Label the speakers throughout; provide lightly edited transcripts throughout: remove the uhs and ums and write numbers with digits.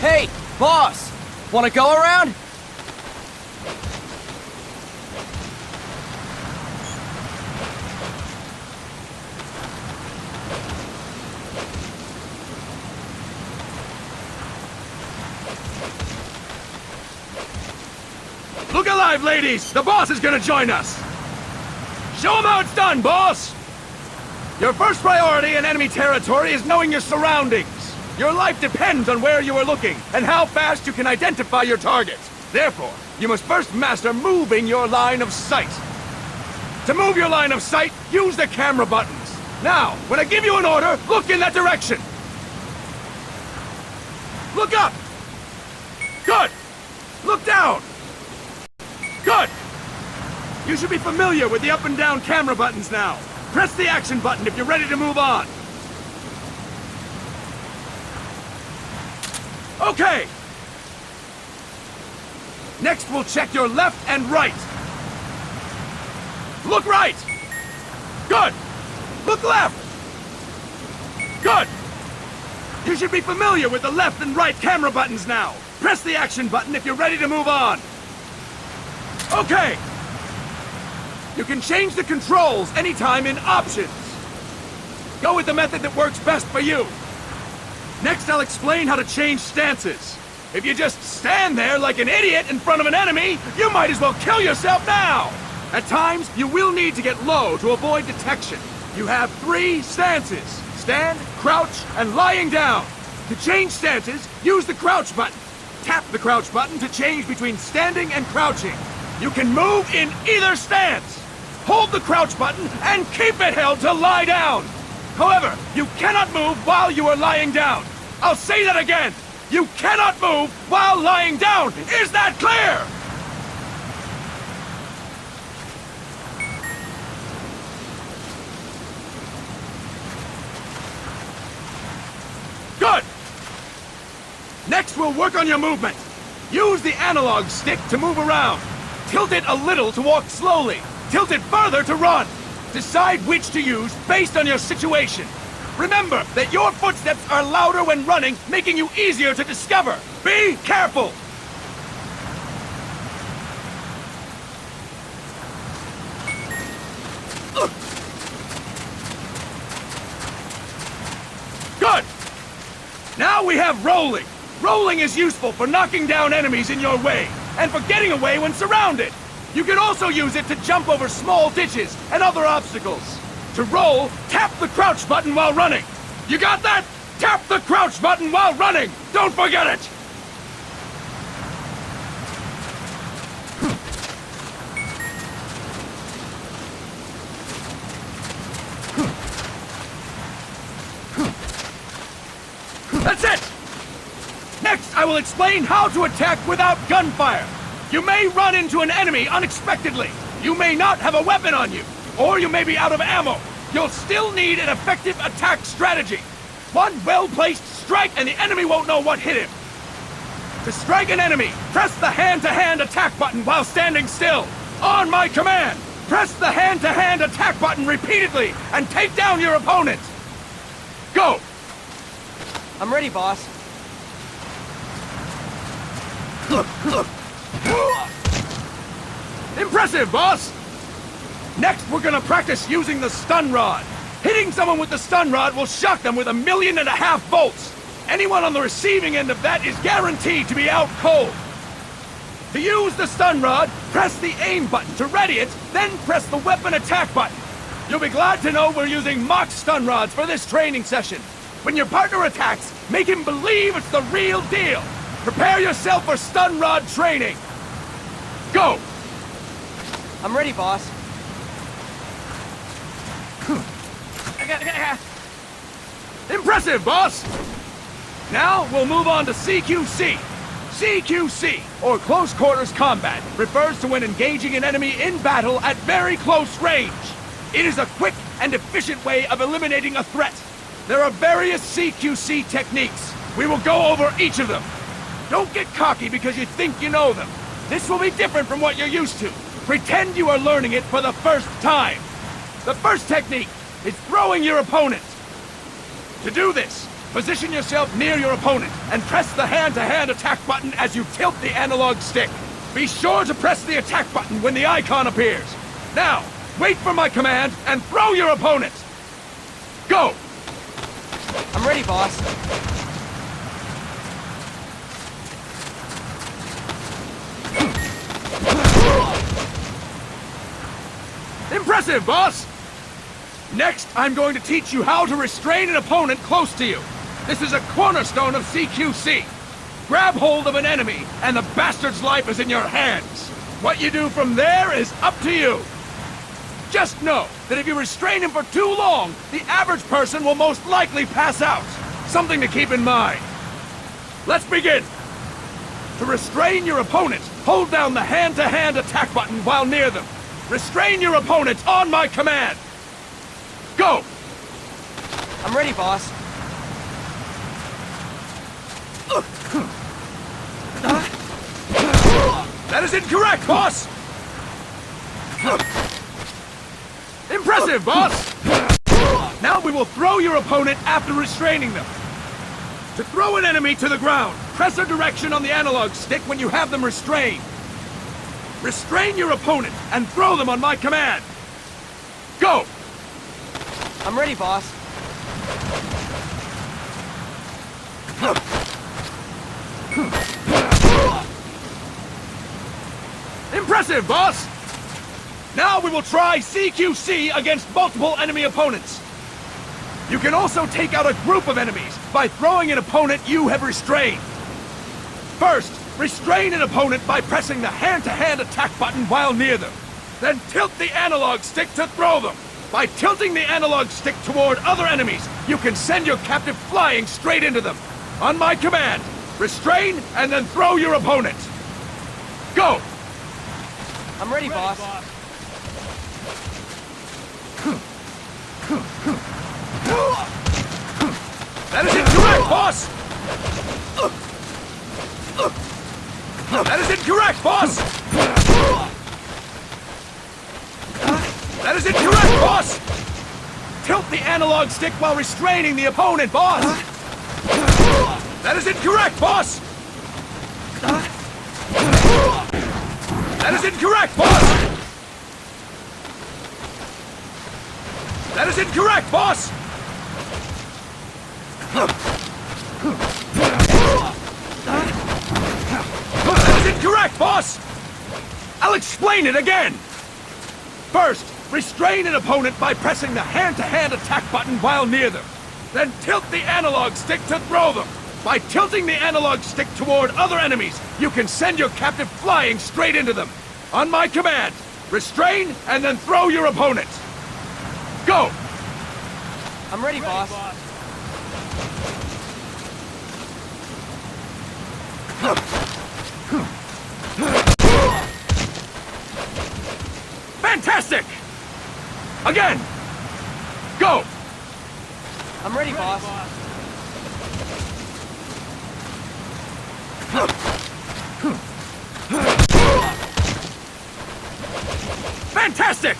Speaker 1: Hey, boss! Wanna go around?
Speaker 2: Look alive, ladies! The boss is gonna join us! Show him how it's done, boss! Your first priority in enemy territory is knowing your surroundings. Your life depends on where you are looking, and how fast you can identify your targets. Therefore, you must first master moving your line of sight. To move your line of sight, use the camera buttons. Now, when I give you an order, look in that direction. Look up! Good! Look down! Good! You should be familiar with the up and down camera buttons now. Press the action button if you're ready to move on. Okay! Next, we'll check your left and right. Look right! Good! Look left! Good! You should be familiar with the left and right camera buttons now. Press the action button if you're ready to move on. Okay! You can change the controls anytime in Options. Go with the method that works best for you. Next, I'll explain how to change stances. If you just stand there like an idiot in front of an enemy, you might as well kill yourself now! At times, you will need to get low to avoid detection. You have 3 stances: stand, crouch, and lying down. To change stances, use the crouch button. Tap the crouch button to change between standing and crouching. You can move in either stance. Hold the crouch button and keep it held to lie down. However, you cannot move while you are lying down. I'll say that again. You cannot move while lying down. Is that clear? Good. Next, we'll work on your movement. Use the analog stick to move around. Tilt it a little to walk slowly. Tilt it further to run. Decide which to use based on your situation. Remember that your footsteps are louder when running, making you easier to discover. Be careful! Good! Now we have rolling. Rolling is useful for knocking down enemies in your way, and for getting away when surrounded. You can also use it to jump over small ditches and other obstacles. To roll, tap the crouch button while running. You got that? Tap the crouch button while running! Don't forget it! That's it! Next, I will explain how to attack without gunfire. You may run into an enemy unexpectedly. You may not have a weapon on you, or you may be out of ammo. You'll still need an effective attack strategy. One well-placed strike and the enemy won't know what hit him. To strike an enemy, press the hand-to-hand attack button while standing still. On my command, press the hand-to-hand attack button repeatedly and take down your opponent. Go!
Speaker 1: I'm ready, boss.
Speaker 2: Impressive, boss! Next, we're gonna practice using the stun rod. Hitting someone with the stun rod will shock them with 1.5 million volts. Anyone on the receiving end of that is guaranteed to be out cold. To use the stun rod, press the aim button to ready it, then press the weapon attack button. You'll be glad to know we're using mock stun rods for this training session. When your partner attacks, make him believe it's the real deal. Prepare yourself for stun rod training. Go!
Speaker 1: I'm ready, boss.
Speaker 2: Impressive, boss! Now we'll move on to CQC. CQC, or Close Quarters Combat, refers to when engaging an enemy in battle at very close range. It is a quick and efficient way of eliminating a threat. There are various CQC techniques. We will go over each of them. Don't get cocky because you think you know them. This will be different from what you're used to. Pretend you are learning it for the first time. The first technique is throwing your opponent. To do this, position yourself near your opponent and press the hand-to-hand attack button as you tilt the analog stick. Be sure to press the attack button when the icon appears. Now, wait for my command and throw your opponent. Go!
Speaker 1: I'm ready, boss.
Speaker 2: Impressive, boss! Next, I'm going to teach you how to restrain an opponent close to you. This is a cornerstone of CQC. Grab hold of an enemy, and the bastard's life is in your hands. What you do from there is up to you. Just know that if you restrain him for too long, the average person will most likely pass out. Something to keep in mind. Let's begin. To restrain your opponent, hold down the hand-to-hand attack button while near them. Restrain your opponent on my command. Go!
Speaker 1: I'm ready, boss.
Speaker 2: That is incorrect, boss! Impressive, boss! Now we will throw your opponent after restraining them. To throw an enemy to the ground, press a direction on the analog stick when you have them restrained. Restrain your opponent and throw them on my command. Go!
Speaker 1: I'm ready, boss.
Speaker 2: Impressive, boss! Now we will try CQC against multiple enemy opponents. You can also take out a group of enemies by throwing an opponent you have restrained. First, restrain an opponent by pressing the hand-to-hand attack button while near them. Then tilt the analog stick to throw them. By tilting the analog stick toward other enemies, you can send your captive flying straight into them. On my command, restrain and then throw your opponent. Go!
Speaker 1: I'm ready, boss.
Speaker 2: That is incorrect, boss! That is incorrect, boss! That is incorrect, boss! Tilt the analog stick while restraining the opponent, boss! That is incorrect, boss! That is incorrect, boss! That is incorrect, boss! That is incorrect, boss! I'll explain it again! First, restrain an opponent by pressing the hand-to-hand attack button while near them. Then tilt the analog stick to throw them. By tilting the analog stick toward other enemies, you can send your captive flying straight into them. On my command, restrain and then throw your opponent. Go!
Speaker 1: I'm ready, boss.
Speaker 2: Fantastic! Again! Go!
Speaker 1: I'm ready, boss.
Speaker 2: Fantastic!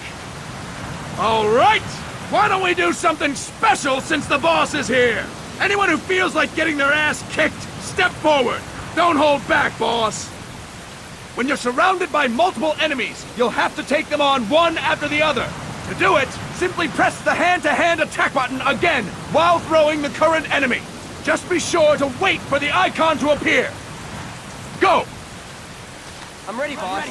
Speaker 2: All right! Why don't we do something special since the boss is here? Anyone who feels like getting their ass kicked, step forward. Don't hold back, boss. When you're surrounded by multiple enemies, you'll have to take them on one after the other. To do it, simply press the hand-to-hand attack button again while throwing the current enemy. Just be sure to wait for the icon to appear. Go!
Speaker 1: I'm ready, boss.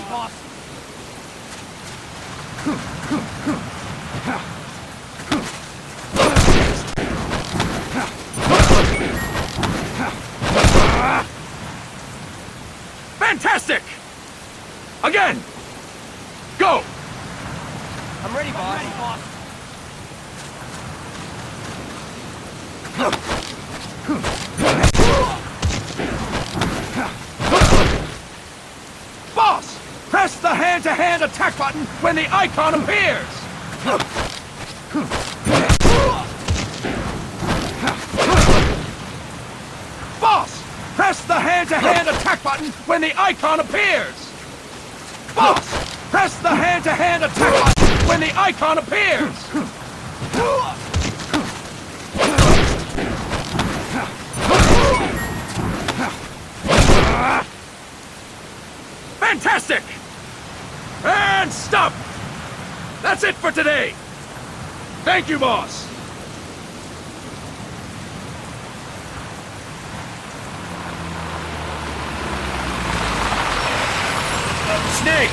Speaker 2: Fantastic! Again! Go!
Speaker 1: I'm ready, boss.
Speaker 2: Boss! Press the hand-to-hand attack button when the icon appears! Boss! Press the hand-to-hand attack button when the icon appears! Boss! Press the hand-to-hand attack button when the icon appears! Fantastic! And stop! That's it for today! Thank you, boss! Snake!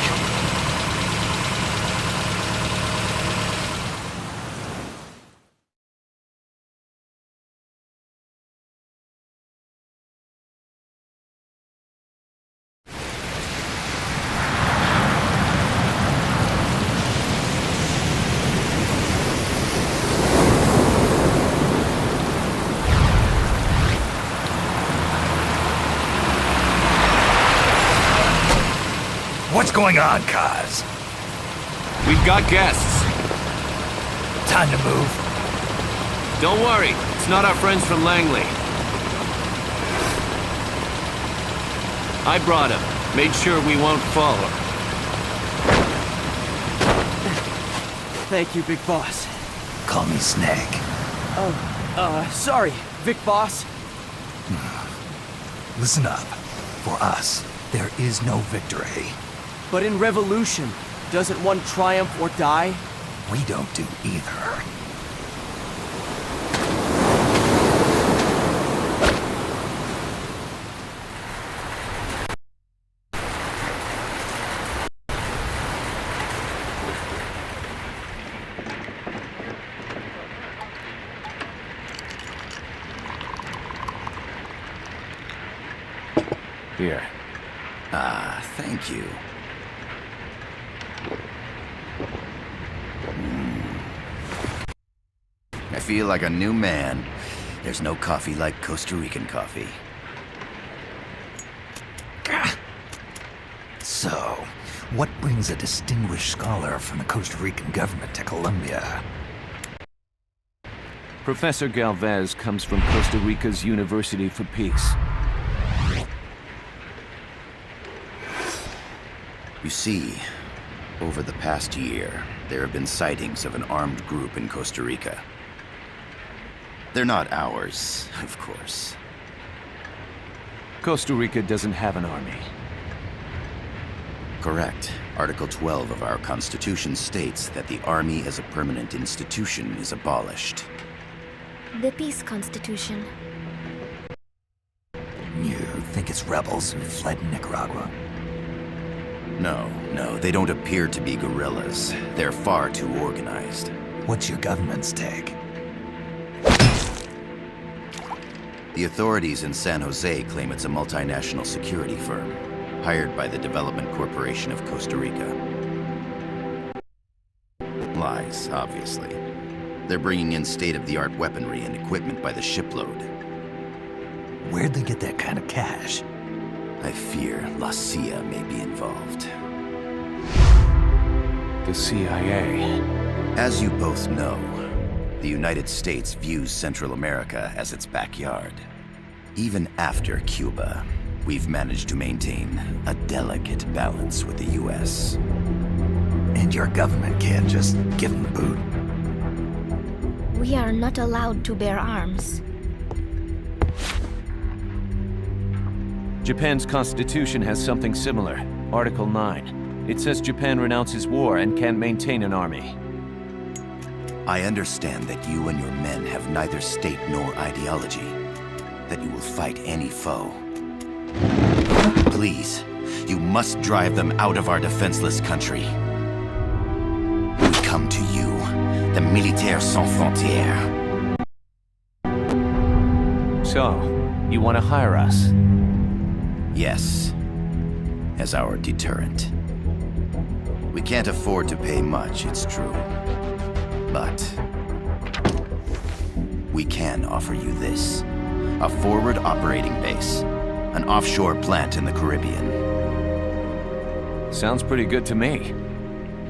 Speaker 3: What's going on, Kaz?
Speaker 4: We've got guests.
Speaker 3: Time to move.
Speaker 4: Don't worry, it's not our friends from Langley. I brought him. Made sure we won't fall.
Speaker 1: Thank you, Big Boss.
Speaker 3: Call me Snake.
Speaker 1: Sorry, Vic Boss.
Speaker 3: Listen up. For us, there is no victory.
Speaker 1: But in Revolution, doesn't one triumph or die?
Speaker 3: We don't do either.
Speaker 4: Here.
Speaker 3: Ah, thank you. I feel like a new man. There's no coffee like Costa Rican coffee. So, what brings a distinguished scholar from the Costa Rican government to Colombia?
Speaker 4: Professor Galvez comes from Costa Rica's University for Peace.
Speaker 5: You see, over the past year, there have been sightings of an armed group in Costa Rica. They're not ours, of course.
Speaker 4: Costa Rica doesn't have an army.
Speaker 5: Correct. Article 12 of our Constitution states that the Army as a permanent institution is abolished.
Speaker 6: The Peace Constitution.
Speaker 3: You think it's rebels who fled Nicaragua?
Speaker 5: No, they don't appear to be guerrillas. They're far too organized.
Speaker 3: What's your government's take?
Speaker 5: The authorities in San Jose claim it's a multinational security firm, hired by the Development Corporation of Costa Rica. Lies, obviously. They're bringing in state-of-the-art weaponry and equipment by the shipload.
Speaker 3: Where'd they get that kind of cash?
Speaker 5: I fear La CIA may be involved.
Speaker 4: The CIA.
Speaker 5: As you both know, the United States views Central America as its backyard. Even after Cuba, we've managed to maintain a delicate balance with the US.
Speaker 3: And your government can't just give them the boot?
Speaker 6: We are not allowed to bear arms.
Speaker 4: Japan's constitution has something similar. Article 9. It says Japan renounces war and can't maintain an army.
Speaker 5: I understand that you and your men have neither state nor ideology. That you will fight any foe. Please, you must drive them out of our defenseless country. We come to you, the Militaires Sans Frontières.
Speaker 4: So, you want to hire us?
Speaker 5: Yes, as our deterrent. We can't afford to pay much, it's true. But we can offer you this. A forward operating base. An offshore plant in the Caribbean.
Speaker 4: Sounds pretty good to me.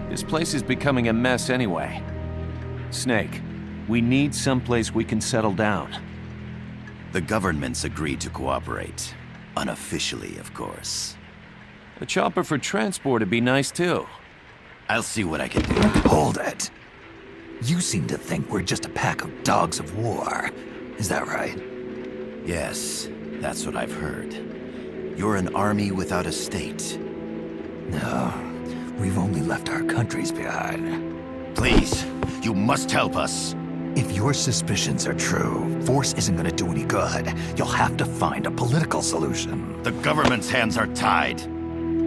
Speaker 4: This place is becoming a mess anyway. Snake, we need someplace we can settle down.
Speaker 5: The government's agreed to cooperate. Unofficially, of course.
Speaker 4: A chopper for transport would be nice too.
Speaker 5: I'll see what I can do.
Speaker 3: Hold it. You seem to think we're just a pack of dogs of war. Is that right?
Speaker 5: Yes, that's what I've heard. You're an army without a state.
Speaker 3: No, we've only left our countries behind.
Speaker 5: Please, you must help us.
Speaker 3: If your suspicions are true, force isn't gonna do any good. You'll have to find a political solution.
Speaker 5: The government's hands are tied.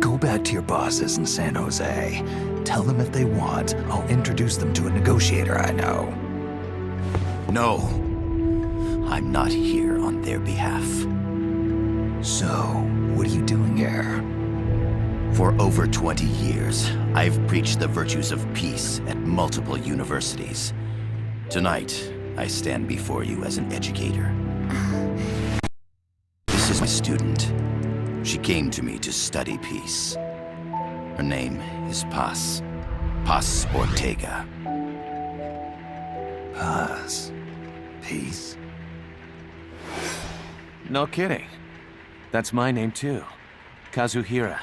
Speaker 3: Go back to your bosses in San Jose. Tell them if they want, I'll introduce them to a negotiator I know.
Speaker 5: No, I'm not here on their behalf.
Speaker 3: So, what are you doing here?
Speaker 5: For over 20 years, I've preached the virtues of peace at multiple universities. Tonight, I stand before you as an educator. This is my student. She came to me to study peace. Her name is Paz. Paz Ortega.
Speaker 3: Paz. Peace.
Speaker 4: No kidding. That's my name too. Kazuhira.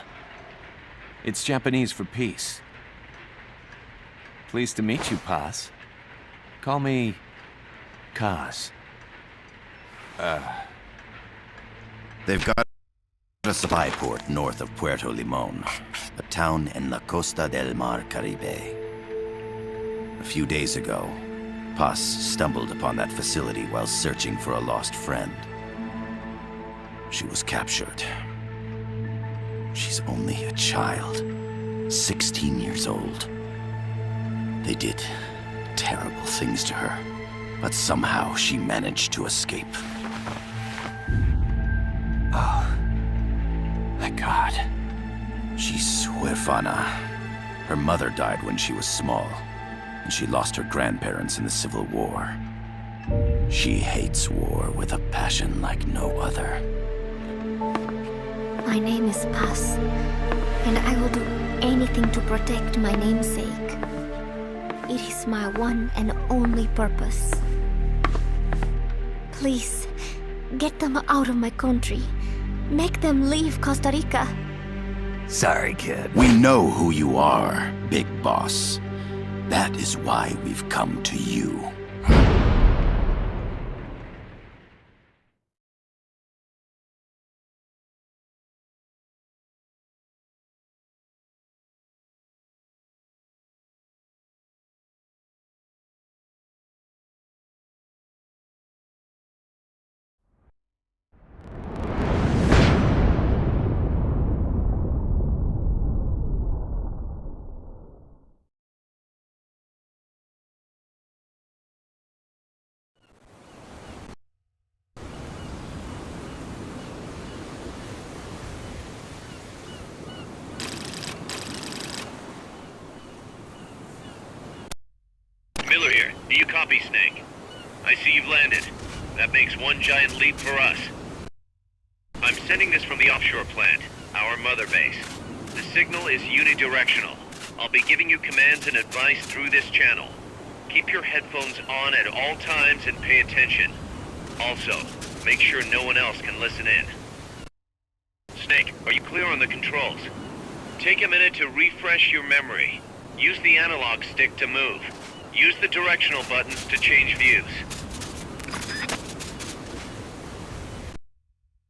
Speaker 4: It's Japanese for peace. Pleased to meet you, Paz. Call me Kaz.
Speaker 5: They've got a supply port north of Puerto Limon, a town in la Costa del Mar Caribe. A few days ago, Paz stumbled upon that facility while searching for a lost friend. She was captured. She's only a child, 16 years old. They did terrible things to her, but somehow she managed to escape.
Speaker 4: Oh, my God.
Speaker 5: She's huérfana. Her mother died when she was small, and she lost her grandparents in the Civil War. She hates war with a passion like no other.
Speaker 6: My name is Paz, and I will do anything to protect my namesake. It is my one and only purpose. Please, get them out of my country. Make them leave Costa Rica.
Speaker 3: Sorry, kid.
Speaker 5: We know who you are, Big Boss. That is why we've come to you.
Speaker 7: Miller here. Do you copy, Snake? I see you've landed. That makes one giant leap for us. I'm sending this from the offshore plant, our mother base. The signal is unidirectional. I'll be giving you commands and advice through this channel. Keep your headphones on at all times and pay attention. Also, make sure no one else can listen in. Snake, are you clear on the controls? Take a minute to refresh your memory. Use the analog stick to move. Use the directional buttons to change views.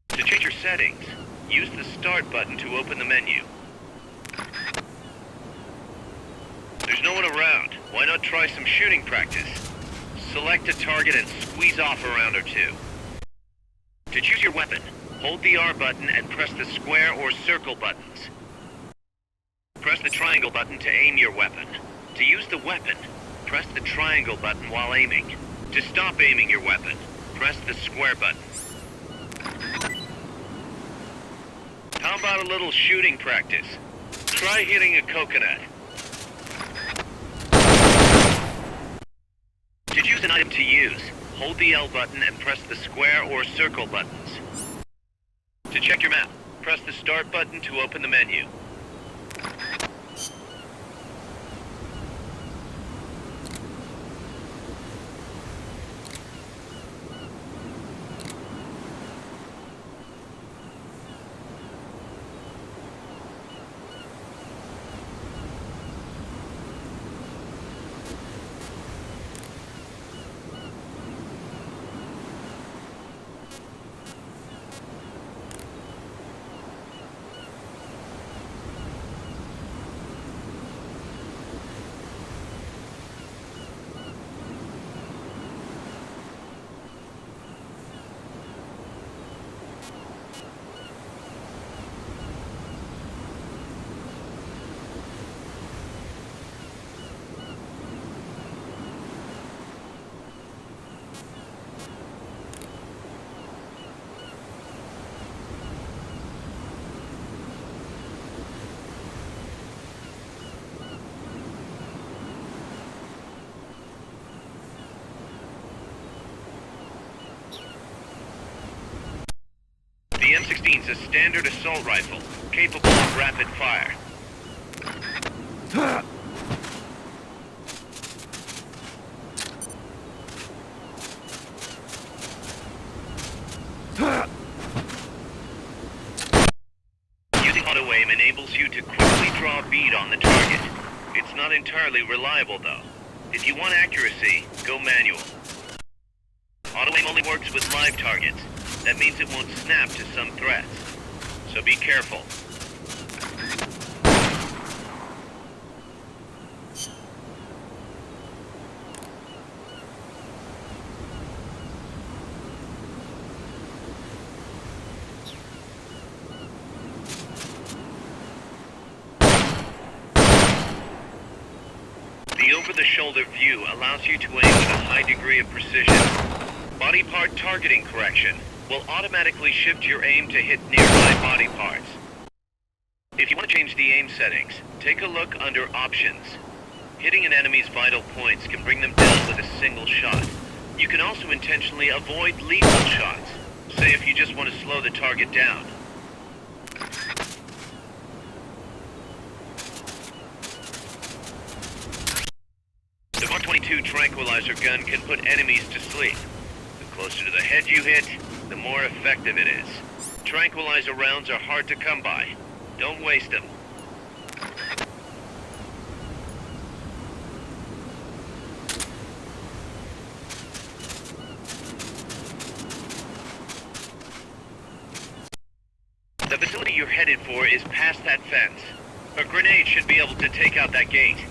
Speaker 7: To change your settings, use the start button to open the menu. There's no one around. Why not try some shooting practice? Select a target and squeeze off a round or two. To choose your weapon, hold the R button and press the square or circle buttons. Press the triangle button to aim your weapon. To use the weapon, press the triangle button while aiming. To stop aiming your weapon, press the square button. How about a little shooting practice? Try hitting a coconut. To choose an item to use, hold the L button and press the square or circle buttons. To check your map, press the start button to open the menu. The M16 is a standard assault rifle, capable of rapid fire. Using auto-aim enables you to quickly draw a bead on the target. It's not entirely reliable, though. If you want accuracy, go manual. Auto-aim only works with live targets. That means it won't snap to some threats. So be careful. The over-the-shoulder view allows you to aim with a high degree of precision. Body part targeting correction will automatically shift your aim to hit nearby body parts. If you want to change the aim settings, take a look under Options. Hitting an enemy's vital points can bring them down with a single shot. You can also intentionally avoid lethal shots, say if you just want to slow the target down. The Mark 22 tranquilizer gun can put enemies to sleep. The closer to the head you hit, the more effective it is. Tranquilizer rounds are hard to come by. Don't waste them. The facility you're headed for is past that fence. A grenade should be able to take out that gate.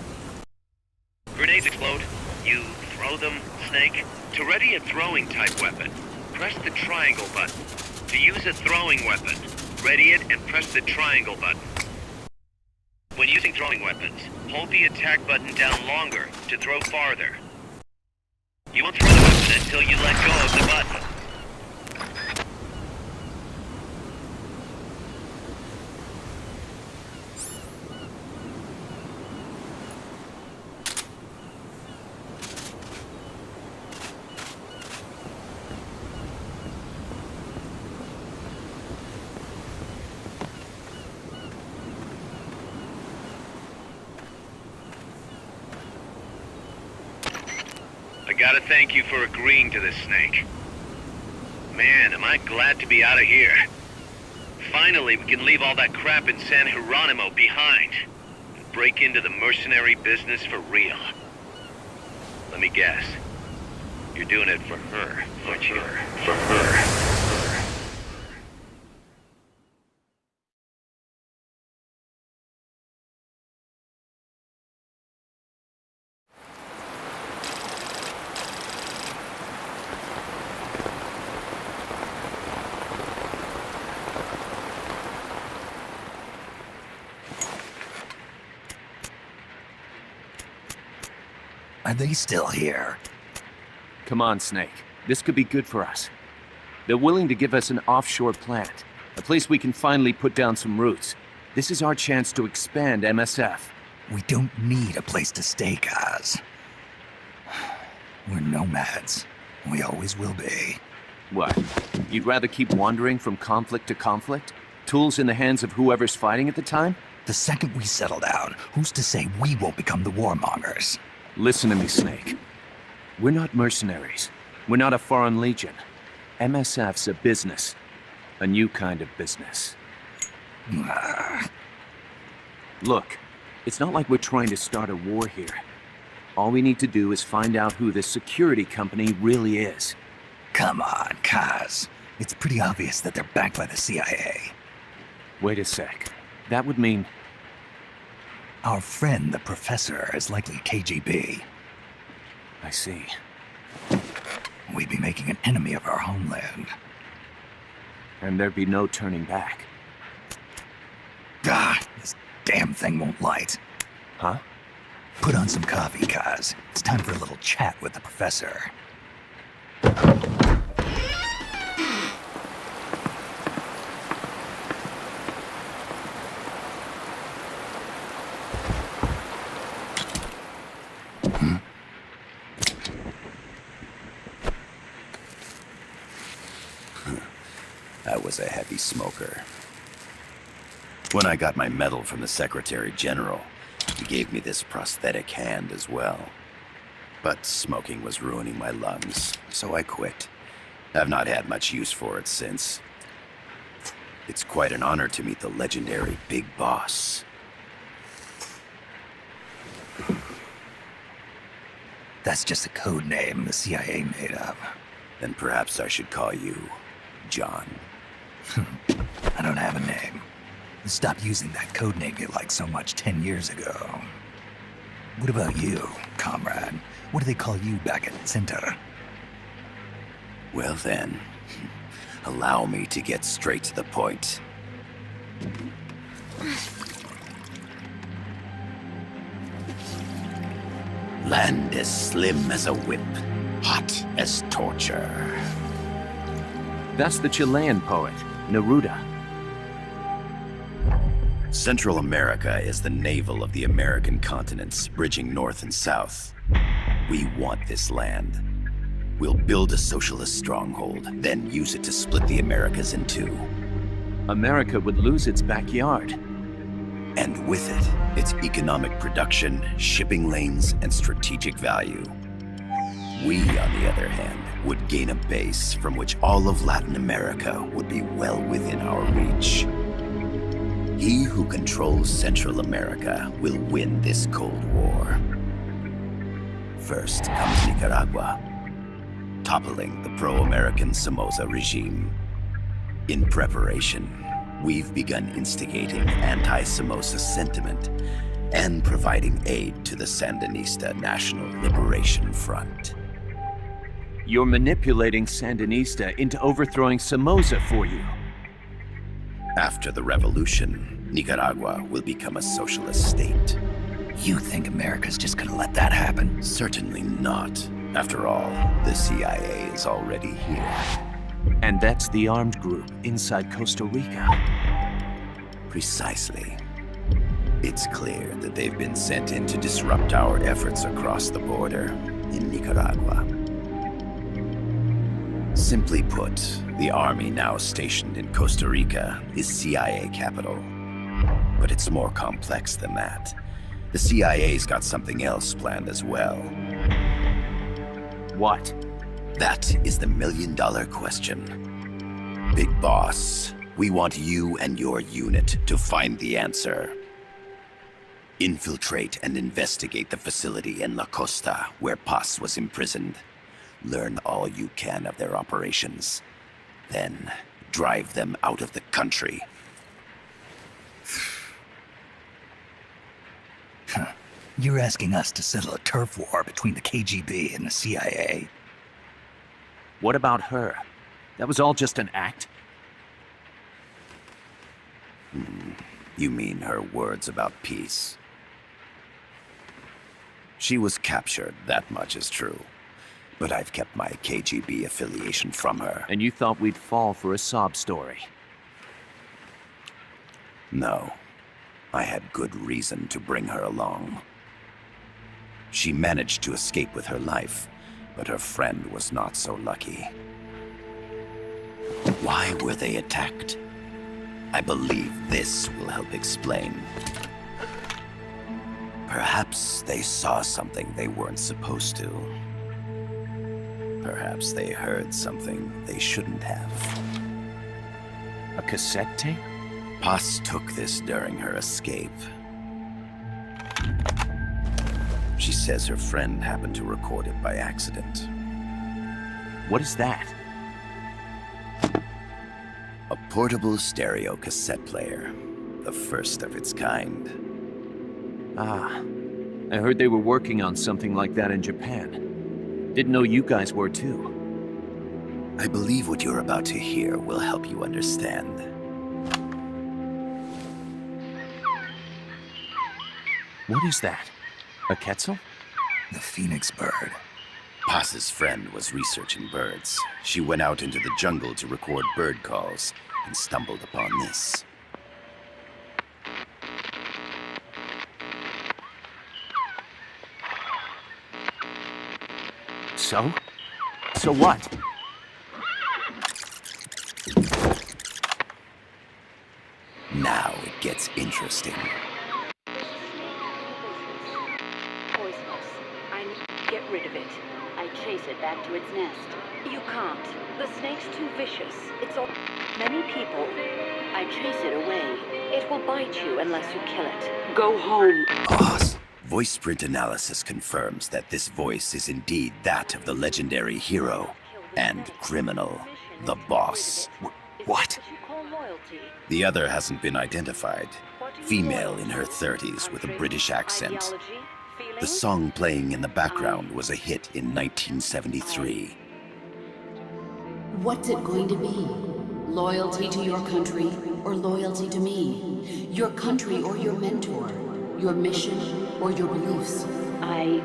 Speaker 7: Grenades explode. You throw them, Snake. To ready a throwing type weapon, press the triangle button. To use a throwing weapon, ready it and press the triangle button. When using throwing weapons, hold the attack button down longer to throw farther. You won't throw the weapon until you let go of the button. I gotta thank you for agreeing to this, Snake. Man, am I glad to be out of here. Finally, we can leave all that crap in San Geronimo behind and break into the mercenary business for real. Let me guess. You're doing it for her, aren't you? For her.
Speaker 3: Are they still here?
Speaker 4: Come on, Snake. This could be good for us. They're willing to give us an offshore plant, a place we can finally put down some roots. This is our chance to expand MSF.
Speaker 3: We don't need a place to stay, Kaz. We're nomads. We always will be.
Speaker 4: What? You'd rather keep wandering from conflict to conflict? Tools in the hands of whoever's fighting at the time?
Speaker 3: The second we settle down, who's to say we won't become the warmongers?
Speaker 4: Listen to me, Snake. We're not mercenaries. We're not a foreign legion. MSF's a business. A new kind of business. Look, it's not like we're trying to start a war here. All we need to do is find out who this security company really is.
Speaker 3: Come on, Kaz. It's pretty obvious that they're backed by the CIA.
Speaker 4: Wait a sec. That would mean...
Speaker 3: Our friend, the professor, is likely KGB.
Speaker 4: I see.
Speaker 3: We'd be making an enemy of our homeland.
Speaker 4: And there'd be no turning back.
Speaker 3: This damn thing won't light.
Speaker 4: Huh?
Speaker 3: Put on some coffee, Kaz. It's time for a little chat with the professor.
Speaker 5: I was a heavy smoker. When I got my medal from the Secretary General, he gave me this prosthetic hand as well. But smoking was ruining my lungs, so I quit. I've not had much use for it since. It's quite an honor to meet the legendary Big Boss.
Speaker 3: That's just a code name the CIA made up.
Speaker 5: Then perhaps I should call you John.
Speaker 3: I don't have a name. Stop using that code name you liked so much 10 years ago. What about you, comrade? What do they call you back at Center?
Speaker 5: Well then, allow me to get straight to the point. Land as slim as a whip, hot as torture.
Speaker 4: That's the Chilean poet, Neruda.
Speaker 5: Central America is the navel of the American continents, bridging north and south. We want this land. We'll build a socialist stronghold, then use it to split the Americas in two.
Speaker 4: America would lose its backyard.
Speaker 5: And with it, its economic production, shipping lanes, and strategic value. We, on the other hand, would gain a base from which all of Latin America would be well within our reach. He who controls Central America will win this Cold War. First comes Nicaragua, toppling the pro-American Somoza regime. In preparation, we've begun instigating anti-Somoza sentiment and providing aid to the Sandinista National Liberation Front.
Speaker 4: You're manipulating Sandinista into overthrowing Somoza for you.
Speaker 5: After the revolution, Nicaragua will become a socialist state.
Speaker 3: You think America's just gonna let that happen?
Speaker 5: Certainly not. After all, the CIA is already here.
Speaker 4: And that's the armed group inside Costa Rica.
Speaker 5: Precisely. It's clear that they've been sent in to disrupt our efforts across the border in Nicaragua. Simply put, the army now stationed in Costa Rica is CIA capital. But it's more complex than that. The CIA's got something else planned as well.
Speaker 4: What?
Speaker 5: That is the million-dollar question. Big Boss, we want you and your unit to find the answer. Infiltrate and investigate the facility in La Costa where Paz was imprisoned. Learn all you can of their operations. Then, drive them out of the country.
Speaker 3: You're asking us to settle a turf war between the KGB and the CIA?
Speaker 4: What about her? That was all just an act?
Speaker 5: You mean her words about peace? She was captured, that much is true. But I've kept my KGB affiliation from her.
Speaker 4: And you thought we'd fall for a sob story?
Speaker 5: No. I had good reason to bring her along. She managed to escape with her life, But her friend was not so lucky. Why were they attacked? I believe this will help explain. Perhaps they saw something they weren't supposed to. Perhaps they heard something they shouldn't have.
Speaker 4: A cassette tape?
Speaker 5: Paz took this during her escape. She says her friend happened to record it by accident.
Speaker 4: What is that?
Speaker 5: A portable stereo cassette player. The first of its kind.
Speaker 4: Ah, I heard they were working on something like that in Japan. Didn't know you guys were too.
Speaker 5: I believe what you're about to hear will help you understand.
Speaker 4: What is that? A quetzal?
Speaker 3: The phoenix bird.
Speaker 5: Paz's friend was researching birds. She went out into the jungle to record bird calls and stumbled upon this.
Speaker 4: So? So what?
Speaker 5: Now it gets interesting.
Speaker 8: Poisonous. I need to get rid of it. I chase it back to its nest. You can't. The snake's too vicious. It's all many people. I chase it away. It will bite you unless you kill it. Go home.
Speaker 5: Paz. Voice print analysis confirms that this voice is indeed that of the legendary hero and criminal, the boss.
Speaker 4: What?
Speaker 5: The other hasn't been identified. Female in her 30s with a British accent. The song playing in the background was a hit in 1973.
Speaker 9: What's it going to be? Loyalty to your country or loyalty to me? Your country or your mentor? Your mission or your beliefs?
Speaker 8: I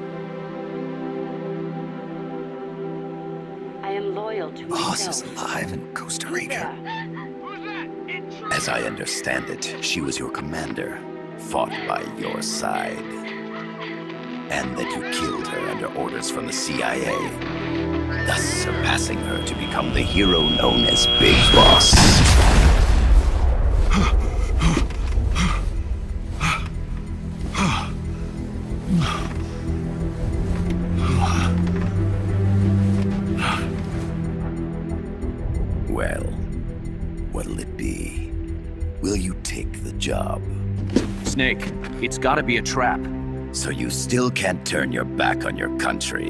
Speaker 8: am loyal to
Speaker 3: Boss
Speaker 8: myself.
Speaker 3: is alive in Costa Rica.
Speaker 5: As I understand it, she was your commander, fought by your side. And that you killed her under orders from the CIA, thus surpassing her to become the hero known as Big Boss. Well, what'll it be? Will you take the job?
Speaker 4: Snake, it's gotta be a trap.
Speaker 5: So you still can't turn your back on your country?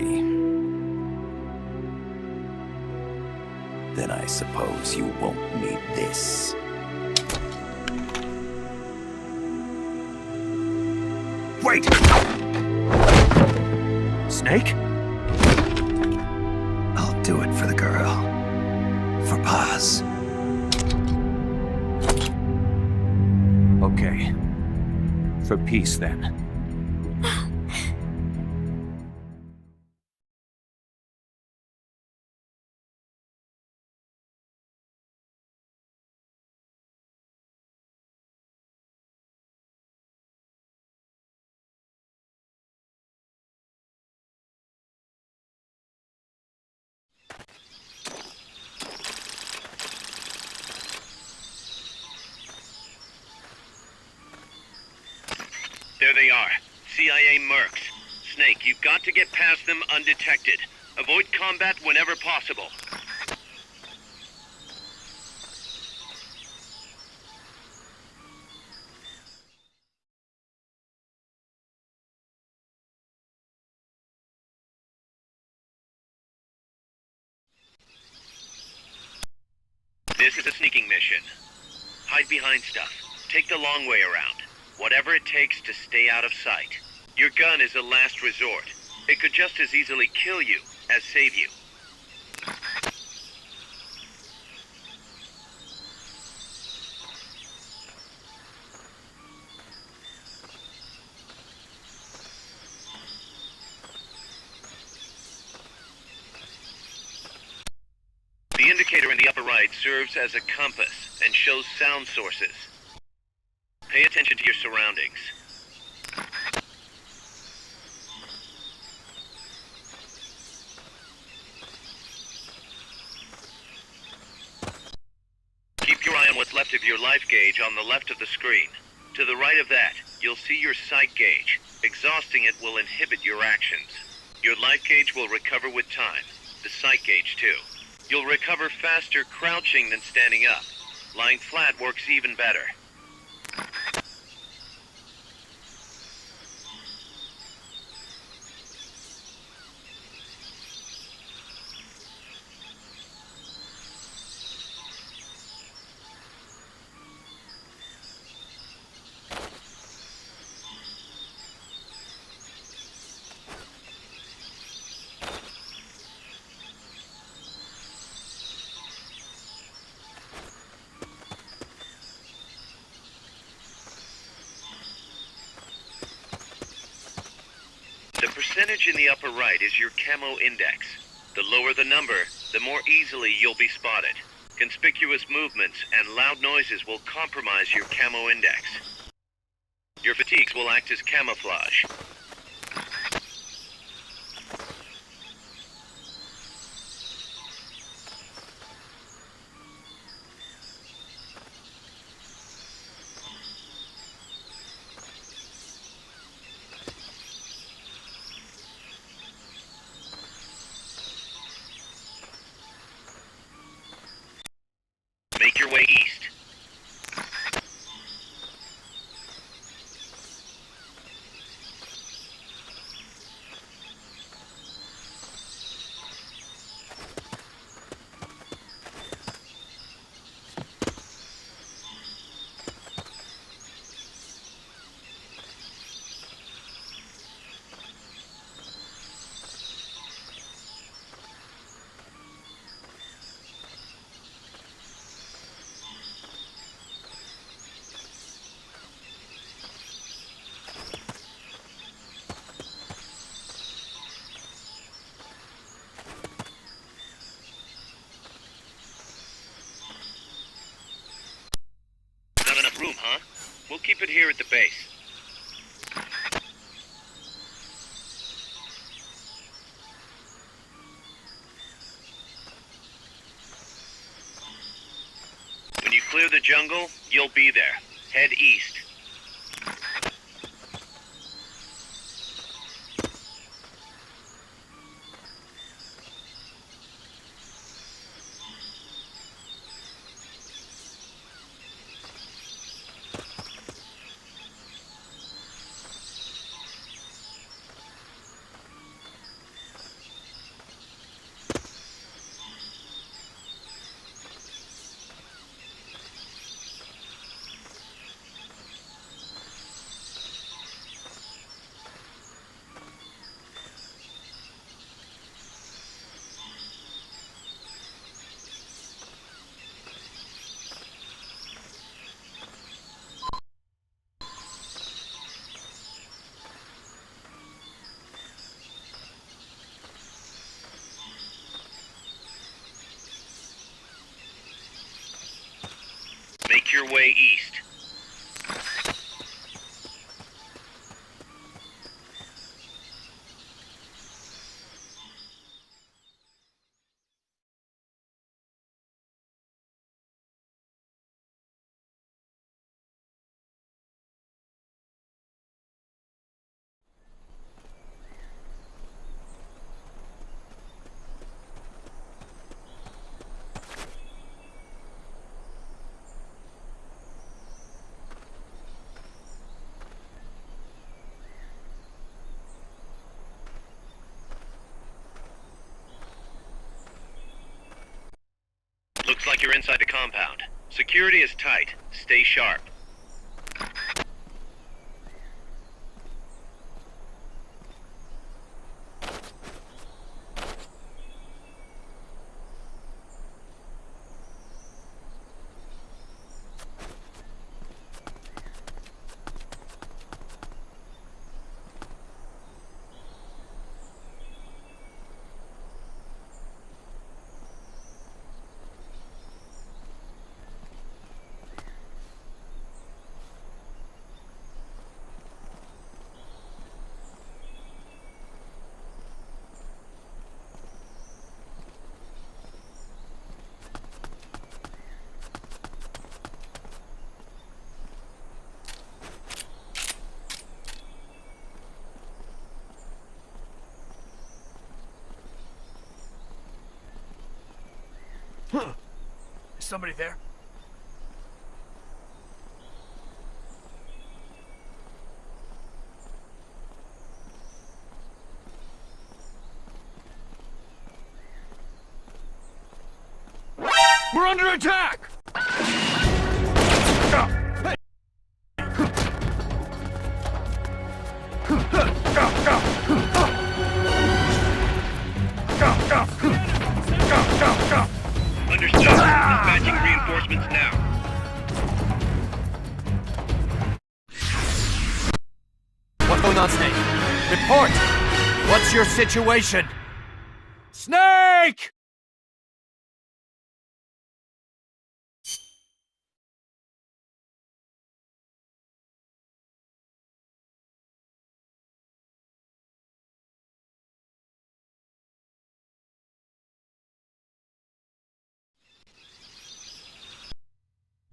Speaker 5: Then I suppose you won't need this.
Speaker 4: Wait! Snake?
Speaker 3: I'll do it for the girl. For Paz.
Speaker 4: Okay. For peace, then.
Speaker 7: There they are. CIA mercs. Snake, you've got to get past them undetected. Avoid combat whenever possible. This is a sneaking mission. Hide behind stuff. Take the long way around. Whatever it takes to stay out of sight. Your gun is a last resort. It could just as easily kill you as save you. The indicator in the upper right serves as a compass and shows sound sources. Pay attention to your surroundings. left of your life gauge on the left of the screen. To the right of that, you'll see your sight gauge. Exhausting it will inhibit your actions. Your life gauge will recover with time. The sight gauge, too. You'll recover faster crouching than standing up. Lying flat works even better. The percentage in the upper right is your camo index. The lower the number, the more easily you'll be spotted. Conspicuous movements and loud noises will compromise your camo index. Your fatigues will act as camouflage. Make your way east. Not enough room, huh? We'll keep it here at the base. When you clear the jungle, you'll be there. Head east. Make your way east. Looks like you're inside the compound. Security is tight. Stay sharp.
Speaker 2: Is somebody there? We're under attack!
Speaker 7: Understood. Dispatching reinforcements now.
Speaker 1: What's going on, Snake? Report! What's your situation? Snake!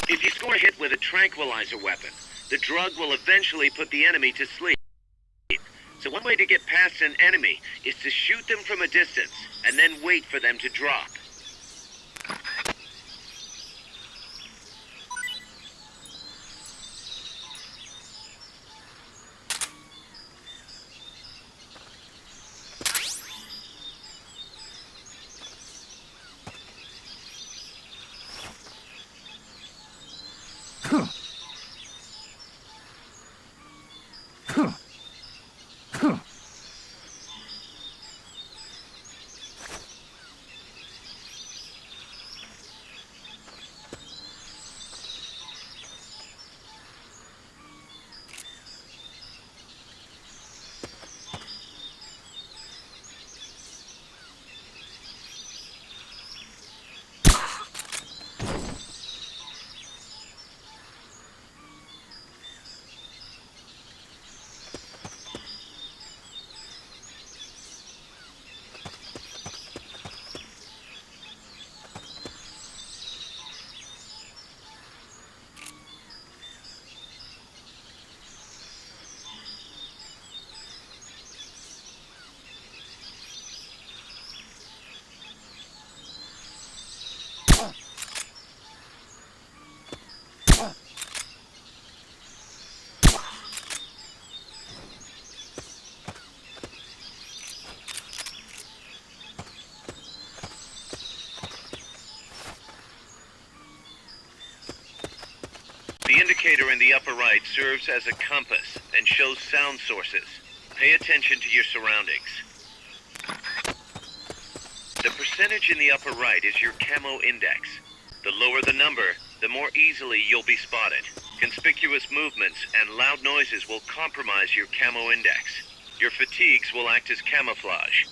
Speaker 7: If you score a hit with a tranquilizer weapon, the drug will eventually put the enemy to sleep. So one way to get past an enemy is to shoot them from a distance, and then wait for them to drop. The indicator in the upper right serves as a compass and shows sound sources. Pay attention to your surroundings. The percentage in the upper right is your camo index. The lower the number, the more easily you'll be spotted. Conspicuous movements and loud noises will compromise your camo index. Your fatigues will act as camouflage.